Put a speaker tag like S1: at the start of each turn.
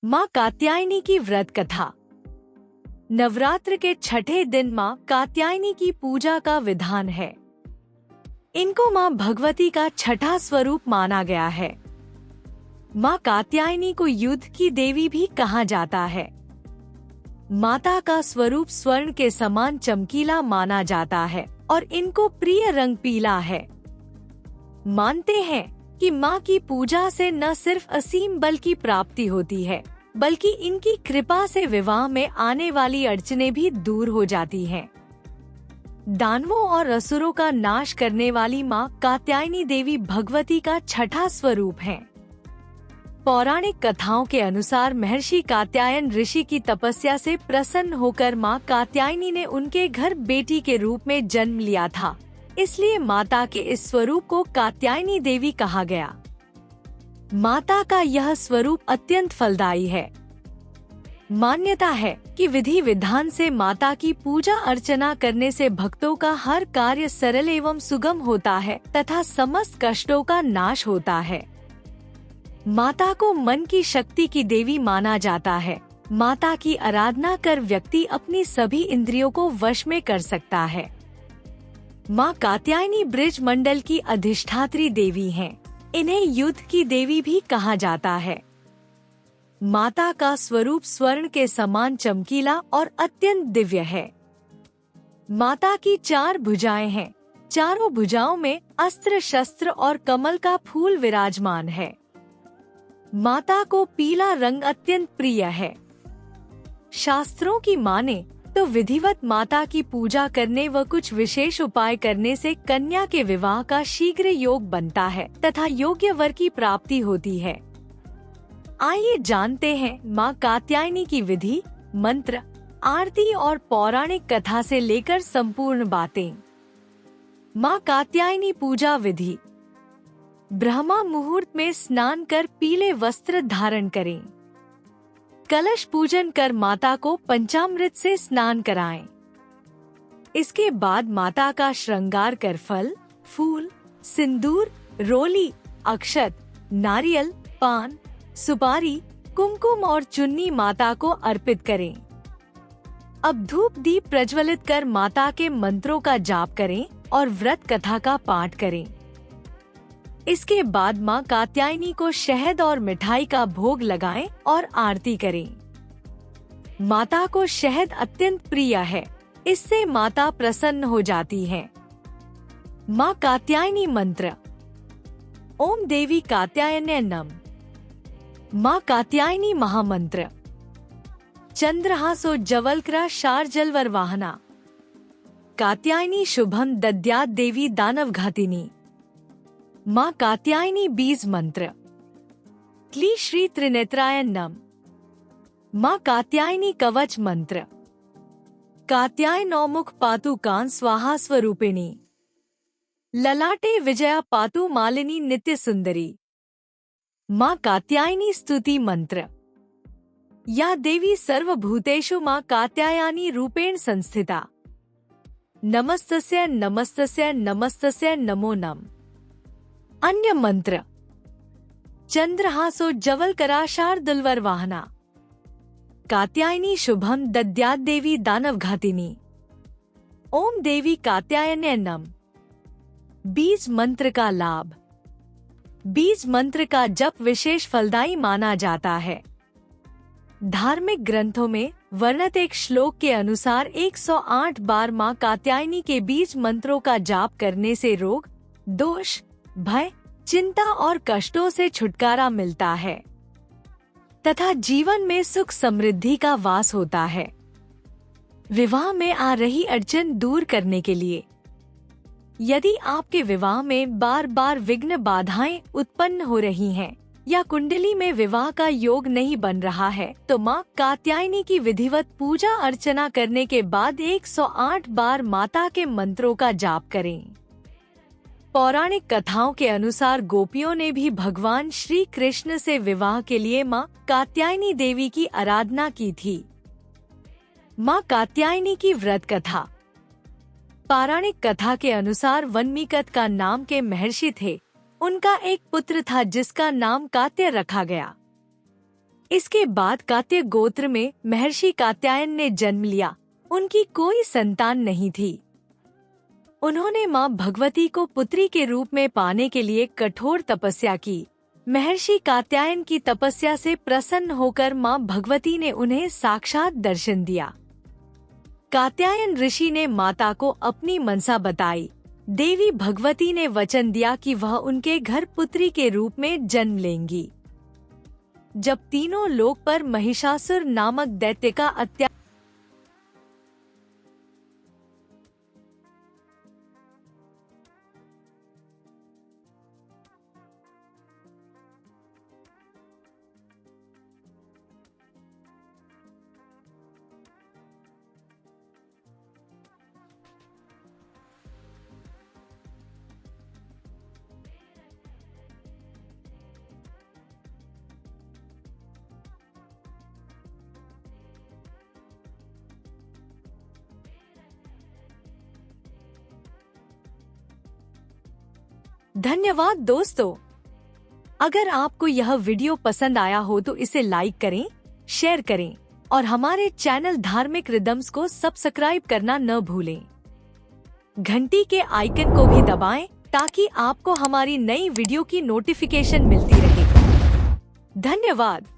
S1: माँ कात्यायनी की व्रत कथा। नवरात्र के छठे दिन माँ कात्यायनी की पूजा का विधान है। इनको माँ भगवती का छठा स्वरूप माना गया है। माँ कात्यायनी को युद्ध की देवी भी कहा जाता है। माता का स्वरूप स्वर्ण के समान चमकीला माना जाता है और इनको प्रिय रंग पीला है। मानते हैं कि माँ की पूजा से न सिर्फ असीम बल की प्राप्ति होती है, बल्कि इनकी कृपा से विवाह में आने वाली अड़चनें भी दूर हो जाती हैं। दानवों और असुरों का नाश करने वाली माँ कात्यायनी देवी भगवती का छठा स्वरूप है। पौराणिक कथाओं के अनुसार महर्षि कात्यायन ऋषि की तपस्या से प्रसन्न होकर माँ कात्यायनी ने उनके घर बेटी के रूप में जन्म लिया था, इसलिए माता के इस स्वरूप को कात्यायनी देवी कहा गया। माता का यह स्वरूप अत्यंत फलदायी है। मान्यता है कि विधि विधान से माता की पूजा अर्चना करने से भक्तों का हर कार्य सरल एवं सुगम होता है तथा समस्त कष्टों का नाश होता है। माता को मन की शक्ति की देवी माना जाता है। माता की आराधना कर व्यक्ति अपनी सभी इंद्रियों को वश में कर सकता है। माँ कात्यायनी ब्रज मंडल की अधिष्ठात्री देवी हैं। इन्हें युद्ध की देवी भी कहा जाता है। माता का स्वरूप स्वर्ण के समान चमकीला और अत्यंत दिव्य है। माता की 4 भुजाएं हैं। चारों भुजाओं में अस्त्र शस्त्र और कमल का फूल विराजमान है। माता को पीला रंग अत्यंत प्रिय है। शास्त्रों की माने तो विधिवत माता की पूजा करने व कुछ विशेष उपाय करने से कन्या के विवाह का शीघ्र योग बनता है तथा योग्य वर की प्राप्ति होती है। आइए जानते हैं माँ कात्यायनी की विधि, मंत्र, आरती और पौराणिक कथा से लेकर संपूर्ण बातें। माँ कात्यायनी पूजा विधि। ब्रह्मा मुहूर्त में स्नान कर पीले वस्त्र धारण करें। कलश पूजन कर माता को पंचामृत से स्नान कराएं। इसके बाद माता का श्रृंगार कर फल, फूल, सिंदूर, रोली, अक्षत, नारियल, पान, सुपारी, कुमकुम और चुन्नी माता को अर्पित करें। अब धूप दीप प्रज्वलित कर माता के मंत्रों का जाप करें और व्रत कथा का पाठ करें। इसके बाद माँ कात्यायनी को शहद और मिठाई का भोग लगाएं और आरती करें। माता को शहद अत्यंत प्रिय है, इससे माता प्रसन्न हो जाती है। माँ कात्यायनी मंत्र। ओम देवी कात्यायन्यै नमः। माँ कात्यायनी महामंत्र। चंद्रहासोज्ज्वलकरा शार्जलवर वाहना। कात्यायनी शुभम दद्यात् देवी दानवघातिनी। माँ कात्यायनी बीज मंत्र। क्ली श्री त्रिनेत्राय नमः। माँ कात्यायनी कवच मंत्र। कात्यायनौमुख पातु कान स्वाहा स्वरूपिणी। ललाटे विजया पातु मालिनी नित्य सुंदरी। माँ कात्यायनी स्तुति मंत्र। या देवी सर्वभूतेषु माँ कात्यायनी रूपेण संस्थिता। नमस्तस्यै नमस्तस्यै नमस्तस्यै नमो नमः। अन्य मंत्र। चंद्रहासोज्ज्वलकरा शार्दूलवर वाहना। कात्यायनी शुभम दद्यात् देवी दानवघातिनी। ओम देवी कात्यायन्यै नमः। बीज मंत्र का लाभ। बीज मंत्र का जप विशेष फलदायी माना जाता है। धार्मिक ग्रंथों में वर्णित एक श्लोक के अनुसार 108 बार माँ कात्यायनी के बीज मंत्रों का जाप करने से रोग, दोष, भय, चिंता और कष्टों से छुटकारा मिलता है तथा जीवन में सुख समृद्धि का वास होता है। विवाह में आ रही अड़चन दूर करने के लिए यदि आपके विवाह में बार बार विघ्न बाधाएं उत्पन्न हो रही हैं या कुंडली में विवाह का योग नहीं बन रहा है, तो माँ कात्यायनी की विधिवत पूजा अर्चना करने के बाद 108 बार माता के मंत्रों का जाप करें। पौराणिक कथाओं के अनुसार गोपियों ने भी भगवान श्री कृष्ण से विवाह के लिए माँ कात्यायनी देवी की आराधना की थी। माँ कात्यायनी की व्रत कथा। पौराणिक कथा के अनुसार वन्मीकत का नाम के महर्षि थे। उनका एक पुत्र था जिसका नाम कात्य रखा गया। इसके बाद कात्य गोत्र में महर्षि कात्यायन ने जन्म लिया। उनकी कोई संतान नहीं थी। उन्होंने मां भगवती को पुत्री के रूप में पाने के लिए कठोर तपस्या की। महर्षि कात्यायन की तपस्या से प्रसन्न होकर मां भगवती ने उन्हें साक्षात दर्शन दिया। कात्यायन ऋषि ने माता को अपनी मनसा बताई। देवी भगवती ने वचन दिया कि वह उनके घर पुत्री के रूप में जन्म लेंगी। जब तीनों लोक पर महिषासुर नामक दैत्य का अत्याचार धन्यवाद दोस्तों। अगर आपको यह वीडियो पसंद आया हो तो इसे लाइक करें, शेयर करें और हमारे चैनल धार्मिक रिदम्स को सब्सक्राइब करना न भूलें। घंटी के आइकन को भी दबाएं ताकि आपको हमारी नई वीडियो की नोटिफिकेशन मिलती रहे। धन्यवाद।